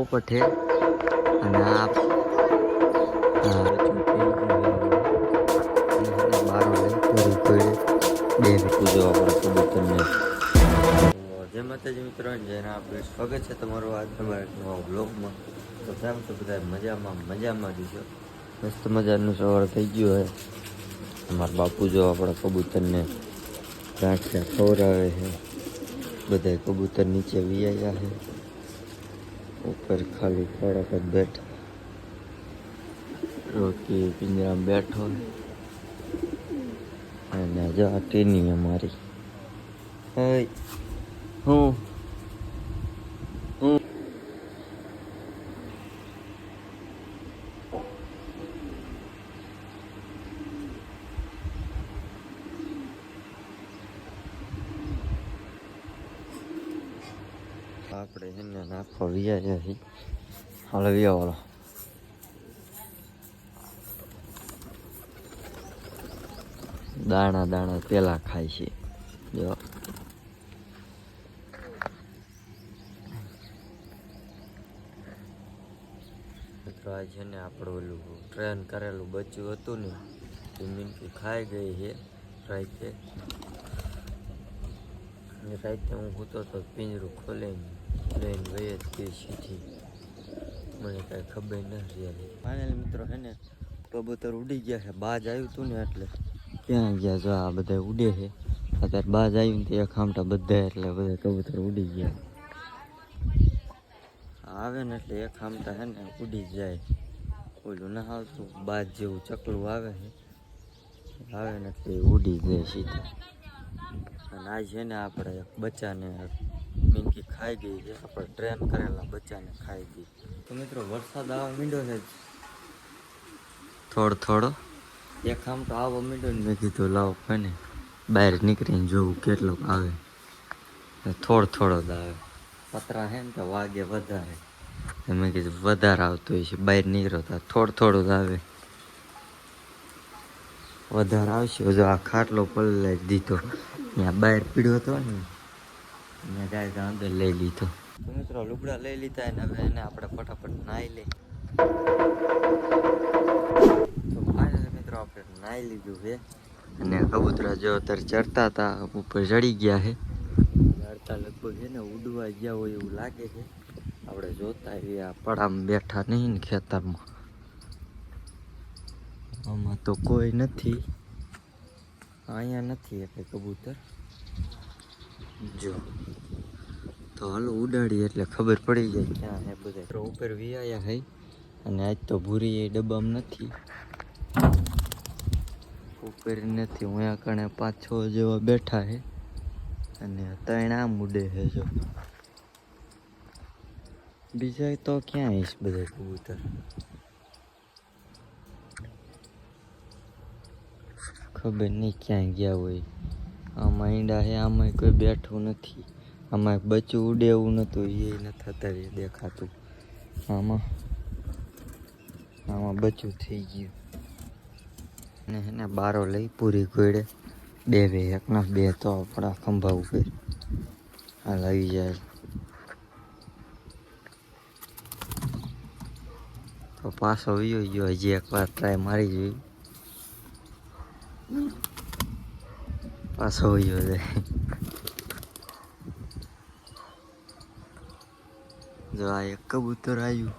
પોપટ છે અને આ બારો લઈ પૂરી કોઈ બે પૂજો આપણે કબૂતરને. જય માતાજી મિત્રો, જય આપણે સ્વાગત છે તમારું આજ તમારા નવા બ્લોગમાં. તો કેમ છો બધા? મજામાં જશો. મસ્ત મજાનું સવાર થઈ ગયું હોય. અમારા બાપુ જો આપણા કબૂતરને ગાંઠિયા ખવડાવે છે. બધા કબૂતર નીચે વિયાયા છે, ઉપર ખાલી થોડાક જ બેઠા. રોકી પિંજરામાં બેઠો અને જો આ ટીની અમારી હું આપણે એને નાખો વિયા છે. હાલ વિયાવાળો દાણા દાણા પેલા ખાય છે. જો મિત્રો આ છે ને આપણું ઓલું ટ્રેન કરેલું બચ્ચું હતું ને એ મીનકી ખાઈ ગઈ છે રાતે. રાતે હું સૂતો તો પિંજરું ખોલીને લઈને ગઈ જ ગઈ સીધી. મને કાંઈ ખબર નથી રહી. ફાઇનલ મિત્રો છે ને કબૂતર ઉડી ગયા છે. બાજ આવ્યું હતું ને એટલે ક્યાં ગયા? જો આ બધા ઉડે છે. અત્યારે બાજ આવ્યું ને તો એક આમટા બધા એટલે બધા કબૂતર ઉડી ગયા. આવે ને એટલે એક આમટા છે ને ઉડી જાય. ઓલું ના આવતું બાજ જેવું ચકલું આવે છે, આવે ને એટલે ઉડી જાય સીધા. અને આ છે ને આપણે એક બચ્ચાને મીનકી ખાઈ ગઈ છે. આપણે ટ્રેન કરેલા બચ્ચાને ખાઈ ગઈ. તો મિત્રો વરસાદ આવવા માંડ્યો છે થોડો. એક આમ તો આવવા માંડ્યો ને મેં કીધું લાવો કોને બહાર નીકળીને જોવું કેટલોક આવે. થોડો જ આવે. પતરા છે ને તો વાગે વધારે. મેં કીધું વધારે આવતું હોય છે. બહાર નીકળો તો થોડું જ આવે. વધારે આવશે. જો આ ખાટલો પલ્લે જ દીધો. ત્યાં બહાર પીડ્યો હતો ને મેં જાય તો અંદર લઈ લીધો. તો મિત્રો લુગડા લઈ લીધા ને હવે એને આપણે ફટાફટ નાહી લઈ. તો ફાઇનલી મિત્રો આપણે નાહી લીધું છે અને કબૂતરા જો અત્યારે ચડતા હતા ઉપર ચડી ગયા છે. ચડતા લગભગ છે ને ઉડવા ગયા હોય એવું લાગે છે. આપણે જોતા એવી આ પડામાં બેઠા નહીં ને ખેતરમાં. આમાં તો કોઈ નથી. અહીંયા નથી એટલે કબૂતર જો તો હાલો ઉડાડી એટલે ખબર પડી જાય ક્યાં હે બધા. ઉપર વિયાયા હે અને આજ તો ભૂરી એ ડબ્બામાં નથી. ઉપર નથી. હું આ કણે 5-6 જેવા બેઠા હે અને 3 આમ ઉડે છે. જો બીજા તો ક્યાં હઈશ બધા કબૂતર. ખબર નહીં ક્યાંય ગયા હોય. આમાં ઈંડા છે, આમાં કોઈ બેઠું નથી. આમાં બચ્ચું ઉડે એવું નહોતું, એ નથી અત્યારે દેખાતું. આમાં બચ્ચું થઈ ગયું અને એને બારો લઈ પૂરી ગોળે બે એકના બે તો આપણા ખંભા ઉપર હાલ આવી જાય. તો પાછો વિયો ગયો. હજી એકવાર ટ્રાય મારી જોઈ. પાછો વિયો જાય. જો આ એક કબૂતર આવ્યું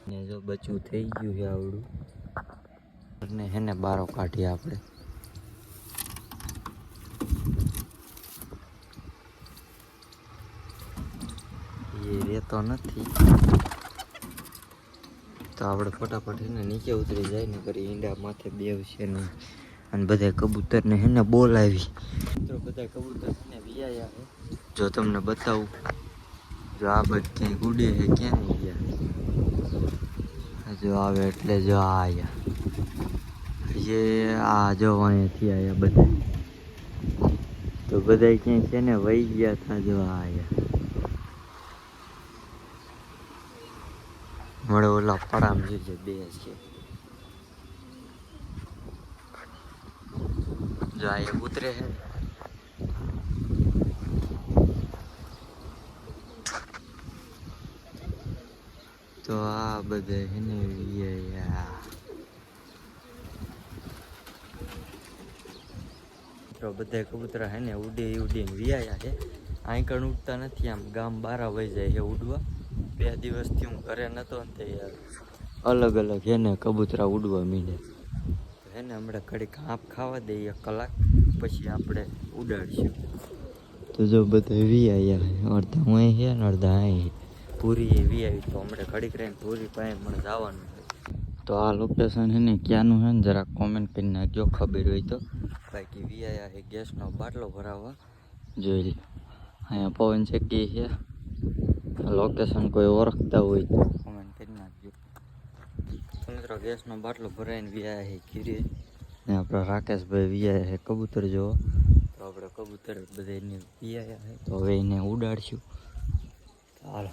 ને જો બચ્ચું થઈ ગયું છે આવડું અને હેને બારો કાઢીએ આપણે. એ રહેતો નથી તો આપણે ફટાફટ એને નીચે ઉતરી જાય ને કરી ઈંડા માથે બેવશે નહીં. અને બધા કબૂતરને હેને બોલાવી. મિત્રો બધા કબૂતર ને વિયાયા છે. જો તમને બતાવું, જો આ બધ ક્યાંય ઉડે છે ક્યાંય ગયા. જો આવે એટલે જો આયા જે આ જો અહીંયાથી આયા બધા. તો બધા ક્યાંય છે ને વહી ગયા હતા. જો આયા મળે ઓલા પડામ જોઈએ બે છે. જો આ ઉતરે છે તો આ બધે એને તો બધા કબૂતરા હે ને ઉડીને વિયાયા છે. અહીં કણ ઉડતા નથી, આમ ગામ બારા વહી જાય છે ઉડવા. 2 દિવસથી હું ઘરે નતો ને તે અલગ અલગ હે ને કબૂતરા ઉડવા મીડે હે ને. હમણાં ઘડીક હાંફ ખાવા દઈએ 1 કલાક, પછી આપણે ઉડાડશું. તો જો બધા વિયાયા, અડધા હું છે ને અડધા અહીં પૂરી એ વિયાવી. તો હમણાં ઘડીક રહીને પૂરી પાસે મને જવાનું છે. તો આ લોકેશન છે ને ક્યાંનું છે ને જરાક કોમેન્ટ કરી નાખજો ખબર હોય તો. બાકી વિયાયા છે ગેસનો બાટલો ભરાવવા. જોઈ લો અહીંયા પવન ચક્કી છે. લોકેશન કોઈ ઓળખતા હોય તો કોમેન્ટ કરી નાખજો. તો મિત્રો ગેસનો બાટલો ભરાઈને વિયાયા છે ખીરે ને આપણા રાકેશભાઈ વિયાયા છે કબૂતર જોવા. તો આપણે કબૂતર બધા એને વિયાયા છે, તો હવે એને ઉડાડશું. હાલો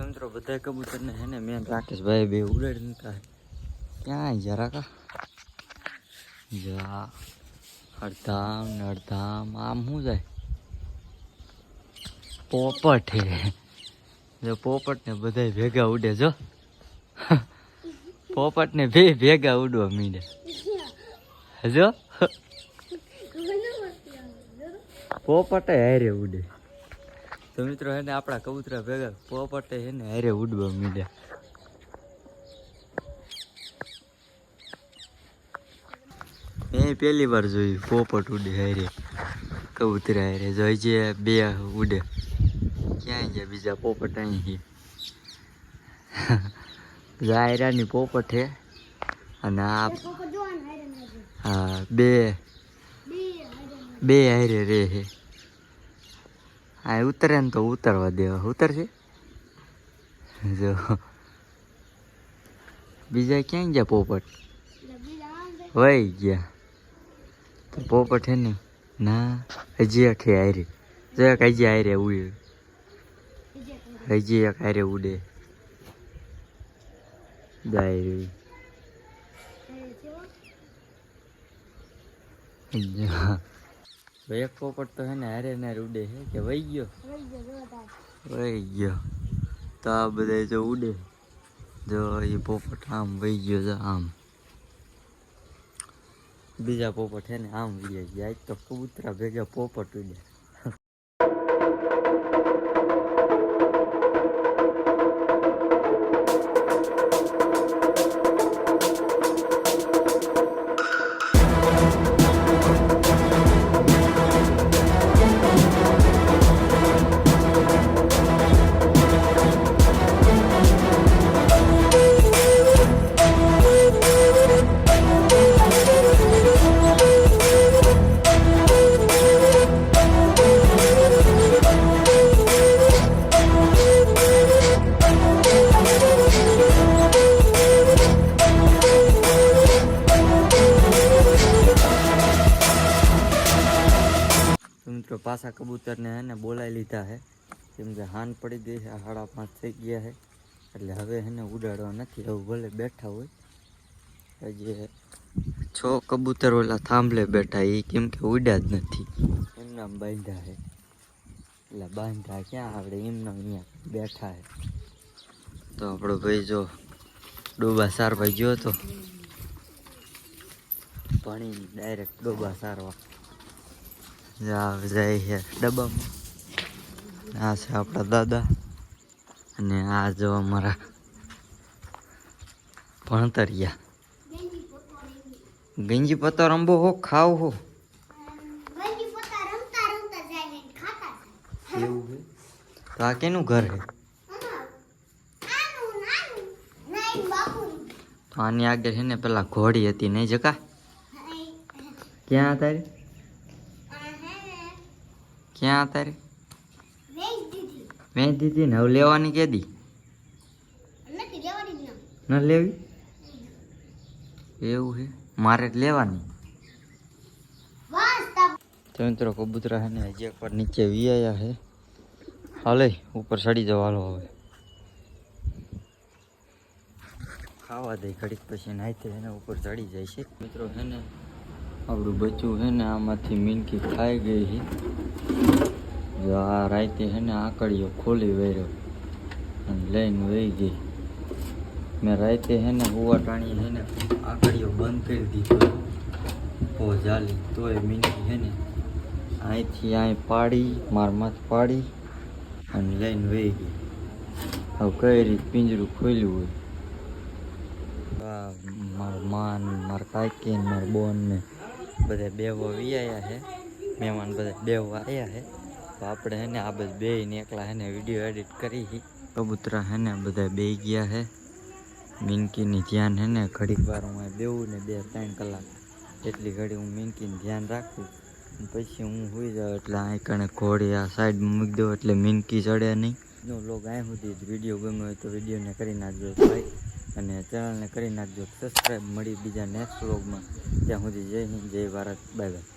મિત્રો બધા કબૂતરને હે ને મેન રાકેશભાઈ બે ઉડાડી મૂકા. ક્યાં જરાકા જા અડધામ ને અડધામ આમ શું જાય. પોપટ હે, જો પોપટ ને બધા ભેગા ઉડે. જો પોપટ ને ભેગા ઉડવા મીડ્યા. જો પોપટ હારે ઉડે. તો મિત્રો હે ને આપણા કબૂતરા ભેગા પોપટે હે ને હારે ઉડવા મીડ્યા. મેં પહેલી વાર જોયું પોપટ ઉડે હારે કબૂતરા હારે. જોઈ જે 2 ઉડે. ક્યાંય ગયા બીજા પોપટ? અહીં જાયરાની પોપટ હે અને આ હા 2 હારે રે હે. આ ઉતરે ને તો ઉતરવા દેવા. ઉતરશે. જો બીજા ક્યાંય ગયા પોપટ? વહી ગયા. તો પોપટ હે ને ના હજી એક હારે. જો એક હજી હારે ઉડે. હજી એક હારે ઉડે જાય. એક પોપટ તો હે ને હારે ને ઉડે છે કે વહી ગયો? વહી ગયો. તો આ બધા જો ઉડે. જો એ પોપટ આમ વહી ગયો. જો આમ બીજા પોપટ છે ને આમ વહી ગયા. આજ તો કબૂતરા ભેગા પોપટ ઉડે. મિત્રો પાછા કબૂતરને હે ને બોલાવી લીધા છે, કેમ કે હાન પડી ગઈ છે. 5:30 થઈ ગયા છે, એટલે હવે એને ઉડાડવા નથી. એવું ભલે બેઠા હોય. હજી 6 કબૂતર ઓલા થાંભલે બેઠા. એ કેમ કે ઉડ્યા જ નથી, એમના બાંધ્યા છે. એટલે બાંધા ક્યાં આપણે એમના અહીંયા બેઠા છે. તો આપણો ભાઈ જો ડોબા સારવા ગયો તો પાણી ડાયરેક્ટ ડોબા સારવા જાય છે ડબ્બામાં. આ છે આપણા દાદા અને આ જો અમારા ભણતરિયા. ગંજી પત્તો રંબો હો ખાવ હો એવું છે. તો આ કેનું ઘર છે? તો આની આગળ છે ને પેલા ઘોડી હતી નહીં જકા? ક્યાં તારી? ક્યાં તારી? વેચ દીધી ને હવે લેવાની કેદી? ન લેવી? એવું છે. મારે લેવાની. તો મિત્રો કબૂતરા છે ને હજી એકવાર નીચે વિયાયા છે. હાલે ઉપર ચડી જાવ. હાલો હવે ખાવા દે ઘડીક પછી નાઈતે એના ઉપર ચડી જાય છે મિત્રો. હે ને આપણું બચ્ચું હે ને આમાંથી મીનકી ખાઈ ગઈ છે. જો આ રાતે હે ને આકડીઓ ખોલી વેર્યો અને લઈને વહી ગઈ. મેં રાતે હે ને હુવા ટાણી હે ને આકડીઓ બંધ કરી દીધો તો જાલી તોય મીનકી હે ને અહીંથી અહીં પાડી મારમાંથી પાડી અને લઈને વહી ગઈ. હવે કઈ રીતે પિંજરું ખોલ્યું હોય. મારા માન મારા કાકી ને મારા બોન ને બધા બેવો વિયાયા છે. મહેમાન બધા બેવા આવ્યા છે. તો આપણે હે ને આ બધા બેને એકલા હે ને વિડીયો એડિટ કરી. કબૂતરા હે ને બધા બે ગયા છે. મીનકીની ધ્યાન હે ને ઘડીક વાર હું બેવું ને 2-3 કલાક એટલી ઘડી હું મીનકીનું ધ્યાન રાખું. પછી હું સુઈ જાઉં એટલે આ કણે ઘોડી આ સાઈડમાં મૂકી દઉં એટલે મીનકી ચડે નહીં. જો લોગ અહીં સુધી વિડીયો ગમ્યો હોય તો વિડીયોને કરી નાખજો લાઈક અને ચેનલને કરી નાખજો સબસ્ક્રાઈબ. મળી બીજા નેક્સ્ટ વ્લોગમાં. ત્યાં સુધી જય હિન્દ જય ભારત. Bye bye.